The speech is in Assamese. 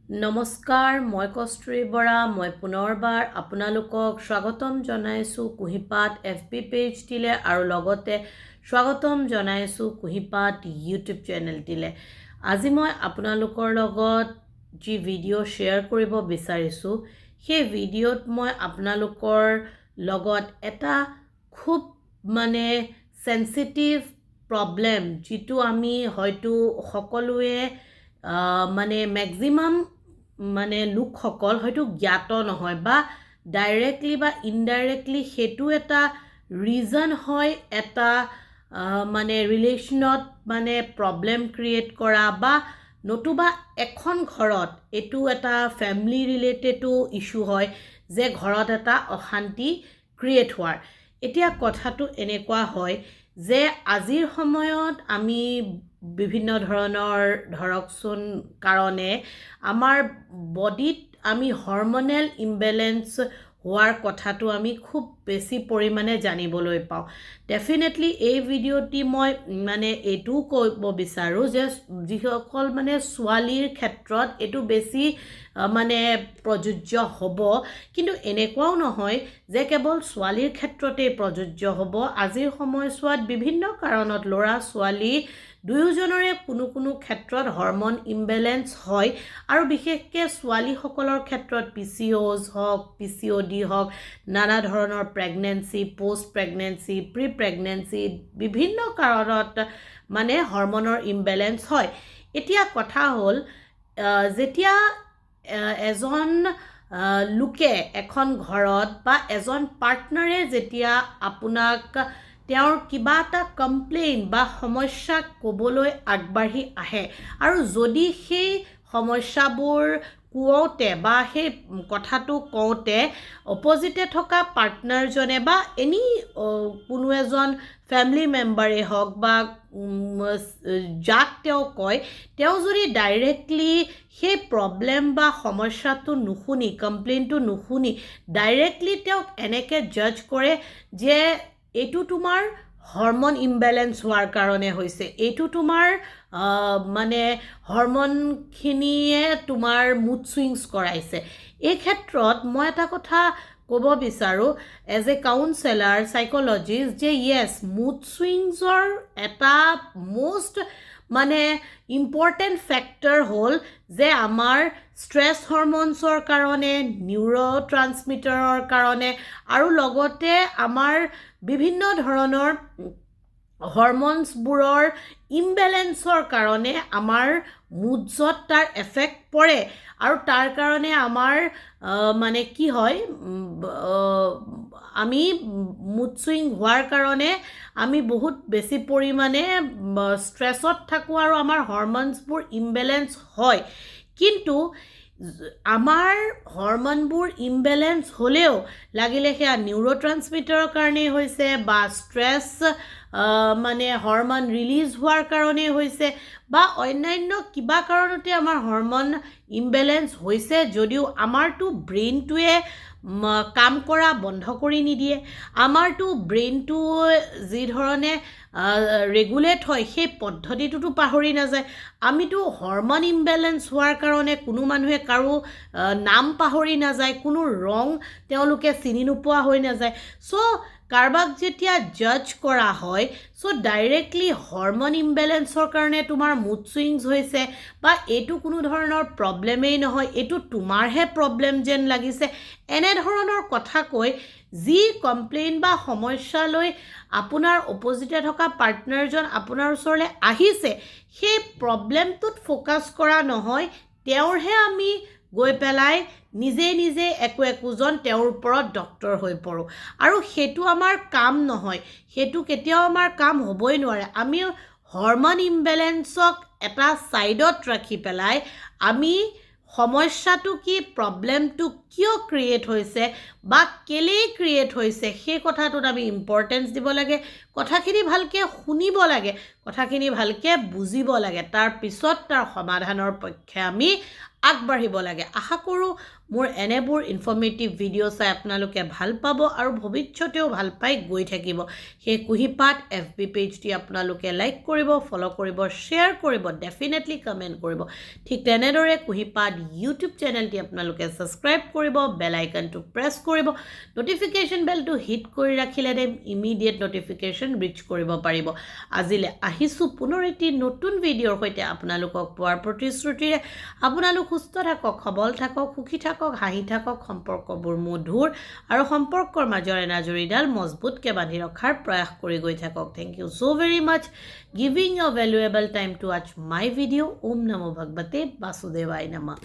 নমস্কাৰ, মই কস্তুৰী বৰা। মই পুনৰবাৰ আপোনালোকক স্বাগতম জনাইছোঁ কুহিপাত FB পেজটিলে আৰু লগতে স্বাগতম জনাইছোঁ কুহিপাত YouTube চেনেলটিলে। আজি মই আপোনালোকৰ লগত যি ভিডিঅ' শ্বেয়াৰ কৰিব বিচাৰিছোঁ, সেই ভিডিঅ'ত মই আপোনালোকৰ লগত এটা খুব সেনচিটিভ প্ৰব্লেম, যিটো আমি হয়তো সকলোৱে মেক্সিমাম লোকসকল হয়তো জ্ঞাত নহয় বা ডাইৰেক্টলি বা ইনডাইৰেক্টলি সেইটো এটা ৰিজন হয় এটা ৰিলেশ্যনত প্ৰব্লেম ক্ৰিয়েট কৰা বা নতুবা এখন ঘৰত এইটো এটা ফেমিলি ৰিলেটেডো ইছ্যু হয় যে ঘৰত এটা অশান্তি ক্ৰিয়েট হোৱাৰ। এতিয়া কথাটো এনেকুৱা হয় যে আজিৰ সময়ত আমি বিভিন্ন ধৰণৰ ধৰকচোন কাৰণে আমাৰ বডিত আমি হৰমনেল ইমবেলেন্স হোৱাৰ কথাটো আমি খুব বেছি পৰিমাণে জানিবলৈ পাওঁ। ডেফিনেটলি এই ভিডিঅ'টি মই এইটোও ক'ব বিচাৰোঁ যে যিসকল ছোৱালীৰ ক্ষেত্ৰত এইটো বেছি প্ৰযোজ্য হ'ব, কিন্তু এনেকুৱাও নহয় যে কেৱল ছোৱালীৰ ক্ষেত্ৰতেই প্ৰযোজ্য হ'ব। আজিৰ সময়ছোৱাত বিভিন্ন কাৰণত ল'ৰা ছোৱালী দুয়োজনৰে কোনো ক্ষেত্ৰত হৰমন ইমবেলেন্স হয় আৰু বিশেষকৈ ছোৱালীসকলৰ ক্ষেত্ৰত PCOS হওক, PCOD হওক, নানা ধৰণৰ pregnancy, post pregnancy, pre pregnancy, বিভিন্ন কাৰণত হৰমনৰ ইমবেলেন্স হয়। এতিয়া কথা হ'ল, যেতিয়া এজন লোকে এখন ঘৰত বা এজন পাৰ্টনাৰে যেতিয়া আপোনাক তেওঁৰ কিবা এটা কমপ্লেইন বা সমস্যা ক'বলৈ আগবাঢ়ি আহে আৰু যদি সেই সমস্যাবোৰ কোৱাওঁতে বা সেই কথাটো কওঁতে অপজিটে থকা পাৰ্টনাৰজনে বা কোনো এজন ফেমিলি মেম্বাৰেই হওক বা যাক তেওঁ কয়, তেওঁ যদি ডাইৰেক্টলি সেই প্ৰব্লেম বা সমস্যাটো নুশুনি, কমপ্লেইনটো নুশুনি ডাইৰেক্টলি তেওঁক এনেকৈ জাজ কৰে যে এইটো তোমাৰ হৰমন ইমবেলেন্স হোৱাৰ কাৰণে হৈছে, এইটো তোমাৰ হৰমনখিনিয়ে তোমাৰ মুড ছুইংছ কৰাইছে। এই ক্ষেত্ৰত মই এটা কথা ক'ব বিচাৰোঁ এজ এ কাউন্সেলাৰ, চাইক'লজিষ্ট, যে য়েছ, মুড ছুইংছৰ এটা মষ্ট ইম্পৰ্টেণ্ট ফেক্টৰ হ'ল যে আমাৰ ষ্ট্ৰেছ হৰমনছৰ কাৰণে, নিউৰ' ট্ৰান্সমিটাৰৰ কাৰণে আৰু লগতে আমাৰ বিভিন্ন ধৰণৰ হৰমনছবোৰৰ ইমবেলেন্সৰ কাৰণে আমাৰ মুডছত তাৰ এফেক্ট পৰে আৰু তাৰ কাৰণে আমাৰ কি হয়, আমি মুড ছুইং হোৱাৰ কাৰণে আমি বহুত বেছি পৰিমাণে ষ্ট্ৰেছত থাকোঁ আৰু আমাৰ হৰমনছবোৰ ইমবেলেন্স হয়। কিন্তু আমাৰ হৰমনবোৰ ইমবেলেন্স হ'লেও লাগিলে সেয়া নিউৰ' ট্ৰান্সমিটাৰৰ কাৰণেই হৈছে বা ষ্ট্ৰেছ হৰমন ৰিলিজ হোৱাৰ কাৰণেই হৈছে বা অন্যান্য কিবা কাৰণতে আমাৰ হৰমন ইমবেলেন্স হৈছে যদিও আমাৰতো ব্ৰেইনটোৱে কাম কৰা বন্ধ কৰি নিদিয়ে। আমাৰতো ব্ৰেইনটোৱে যি ধৰণে ৰেগুলেট হয় সেই পদ্ধতিটোতো পাহৰি নাযায়। আমিতো হৰমন ইমবেলেন্স হোৱাৰ কাৰণে কোনো মানুহে কাৰো নাম পাহৰি নাযায়, কোনো ৰং তেওঁলোকে চিনি নোপোৱা হৈ নাযায়। চ' কাৰোবাক যেতিয়া জাজ কৰা হয়, চ' ডাইৰেক্টলি হৰমন ইমবেলেন্সৰ কাৰণে তোমাৰ মুড ছুইংছ হৈছে বা এইটো কোনো ধৰণৰ প্ৰব্লেমেই নহয়, এইটো তোমাৰহে প্ৰব্লেম যেন লাগিছে, এনেধৰণৰ কথা কৈ যি কমপ্লেইন বা সমস্যা লৈ আপোনাৰ অপজিটে থকা পাৰ্টনাৰজন আপোনাৰ ওচৰলৈ আহিছে, সেই প্ৰব্লেমটোত ফ'কাছ কৰা নহয়, তেওঁৰহে আমি গৈ পেলাই নিজে একোজন তেওঁৰ ওপৰত ডক্তৰ হৈ পৰোঁ আৰু সেইটো আমাৰ কাম নহয়, সেইটো কেতিয়াও আমাৰ কাম হ'বই নোৱাৰে। আমি হৰমন ইমবেলেন্সক এটা ছাইডত ৰাখি পেলাই আমি সমস্যাটো কি, প্ৰব্লেমটো কিয় ক্ৰিয়েট হৈছে বা কেলেই ক্ৰিয়েট হৈছে সেই কথাটোত আমি ইম্পৰ্টেঞ্চ দিব লাগে, কথাখিনি ভালকৈ শুনিব লাগে, কথাখিনি ভালকৈ বুজিব লাগে, তাৰপিছত তাৰ সমাধানৰ পক্ষে আমি আগবাঢ়িব লাগে। আশা কৰোঁ মোৰ এনেবোৰ ইনফৰ্মেটিভ ভিডিঅ' চাই আপোনালোকে ভাল পাব আৰু ভৱিষ্যতেও ভাল পাই গৈ থাকিব সেই কুঁহিপাত FB পেজটি আপোনালোকে লাইক কৰিব ফ'ল' কৰিব শ্বেয়াৰ কৰিব ডেফিনেটলি কমেণ্ট কৰিব ঠিক তেনেদৰে কুঁহিপাত ইউটিউব চেনেলটি আপোনালোকে ছাবস্ক্ৰাইব কৰিব বেল আইকনটো প্ৰেছ কৰিব ন'টিফিকেশ্যন বেলটো হিট কৰি ৰাখিলে ইমিডিয়েট ন'টিফিকেশ্যন ৰিচ কৰিব পাৰিব আজিলৈ আহিছোঁ পুনৰ এটি নতুন ভিডিঅ'ৰ সৈতে আপোনালোকক পোৱাৰ প্ৰতিশ্ৰুতিৰে আপোনালোক সুস্থ থাকক সবল থাকক সুখী থাকক হাঁহি থাকক সম্পৰ্কবোৰ মধুৰ আৰু সম্পৰ্কৰ মাজৰ এনাজৰীডাল মজবুতকৈ বান্ধি ৰখাৰ প্ৰয়াস কৰি গৈ থাকক thank you so very much giving your valuable time to watch my video Om Namo Bhagavate Vasudevaya Namah